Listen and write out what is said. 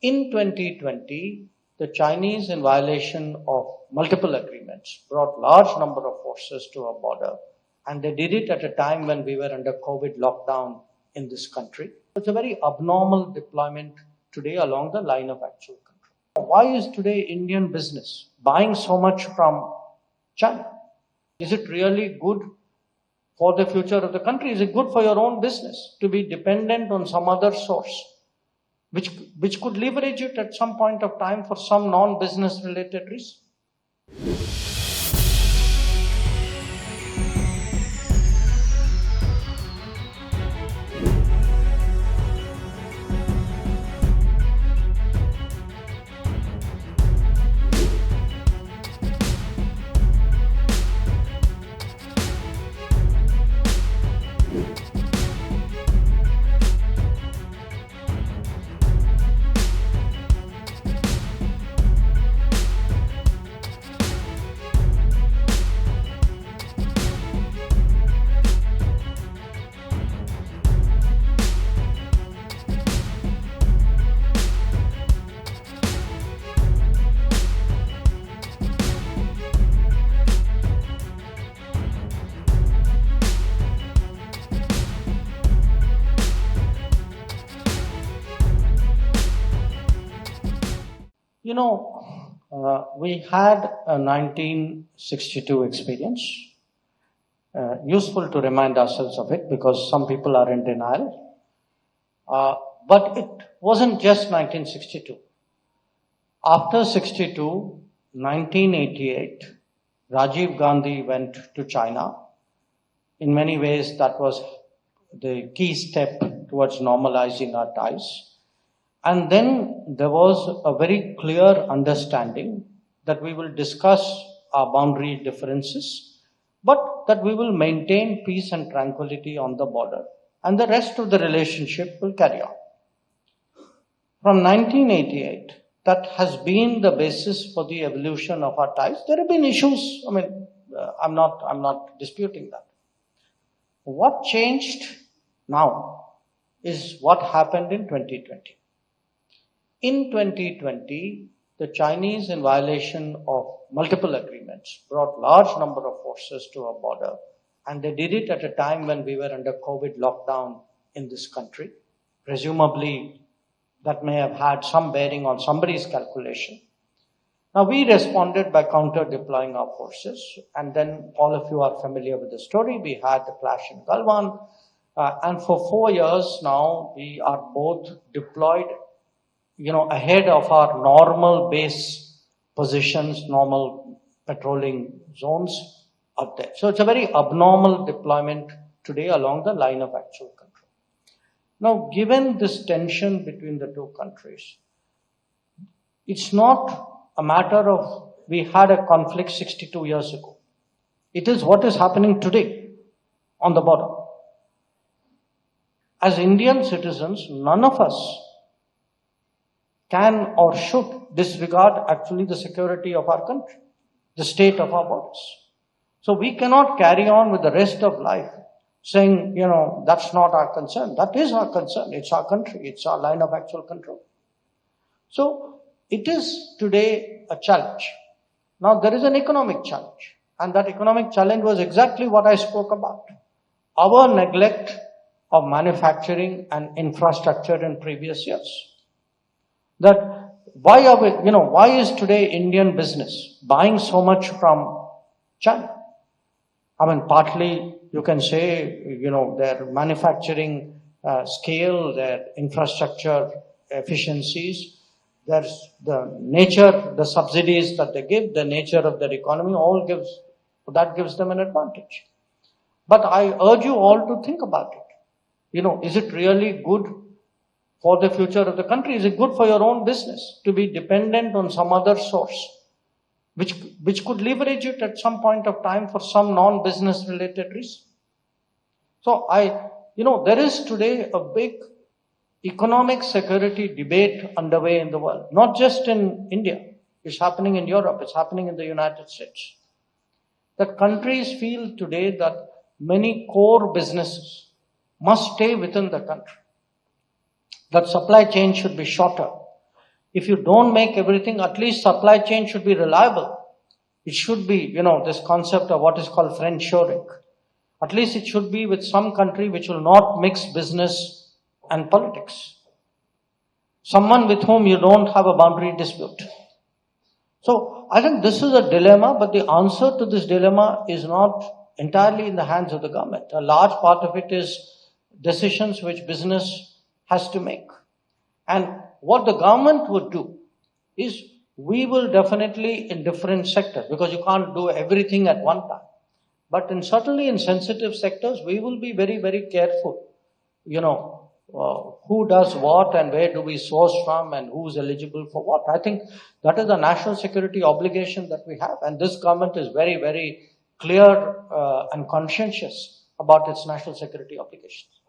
In 2020, the Chinese, in violation of multiple agreements, brought large number of forces to our border, and they did it at a time when we were under COVID lockdown in this country. It's a very abnormal deployment today along the line of actual control. Why is today Indian business buying so much from China? Is it really good for the future of the country? Is it good for your own business to be dependent on some other source, which could leverage it at some point of time for some non-business related reason? We had a 1962 experience. Useful to remind ourselves of it because some people are in denial. But it wasn't just 1962. After 62, 1988, Rajiv Gandhi went to China. In many ways, that was the key step towards normalizing our ties. And then there was a very clear understanding that we will discuss our boundary differences, but that we will maintain peace and tranquility on the border, and the rest of the relationship will carry on. From 1988, that has been the basis for the evolution of our ties. There have been issues. I'm not disputing that. What changed now is what happened in 2020. In 2020, the Chinese, in violation of multiple agreements, brought large number of forces to our border, and they did it at a time when we were under COVID lockdown in this country. Presumably, that may have had some bearing on somebody's calculation. Now, we responded by counter-deploying our forces, and then all of you are familiar with the story. We had the clash in Galwan, and for 4 years now, we are both deployed ahead of our normal base positions, normal patrolling zones out there. So it's a very abnormal deployment today along the line of actual control. Now, given this tension between the two countries, it's not a matter of we had a conflict 62 years ago. It is what is happening today on the border. As Indian citizens, none of us can or should disregard actually the security of our country, the state of our borders. So we cannot carry on with the rest of life saying, that's not our concern. That is our concern. It's our country. It's our line of actual control. So it is today a challenge. Now there is an economic challenge, and that economic challenge was exactly what I spoke about. Our neglect of manufacturing and infrastructure in previous years. That why is today Indian business buying so much from China? Partly you can say, their manufacturing scale, their infrastructure efficiencies, there's the nature, the subsidies that they give, the nature of their economy, that gives them an advantage. But I urge you all to think about it. Is it really good for the future of the country? Is it good for your own business to be dependent on some other source, which could leverage it at some point of time for some non-business related reason? So there is today a big economic security debate underway in the world, not just in India. It's happening in Europe. It's happening in the United States. That countries feel today that many core businesses must stay within the country. That supply chain should be shorter. If you don't make everything, at least supply chain should be reliable. It should be, this concept of what is called friendshoring. At least it should be with some country which will not mix business and politics. Someone with whom you don't have a boundary dispute. So I think this is a dilemma, but the answer to this dilemma is not entirely in the hands of the government. A large part of it is decisions which business has to make. And what the government would do is, we will definitely in different sectors, because you can't do everything at one time. But certainly in sensitive sectors, we will be very, very careful. Who does what and where do we source from and who's eligible for what. I think that is a national security obligation that we have. And this government is very, very clear and conscientious about its national security obligations.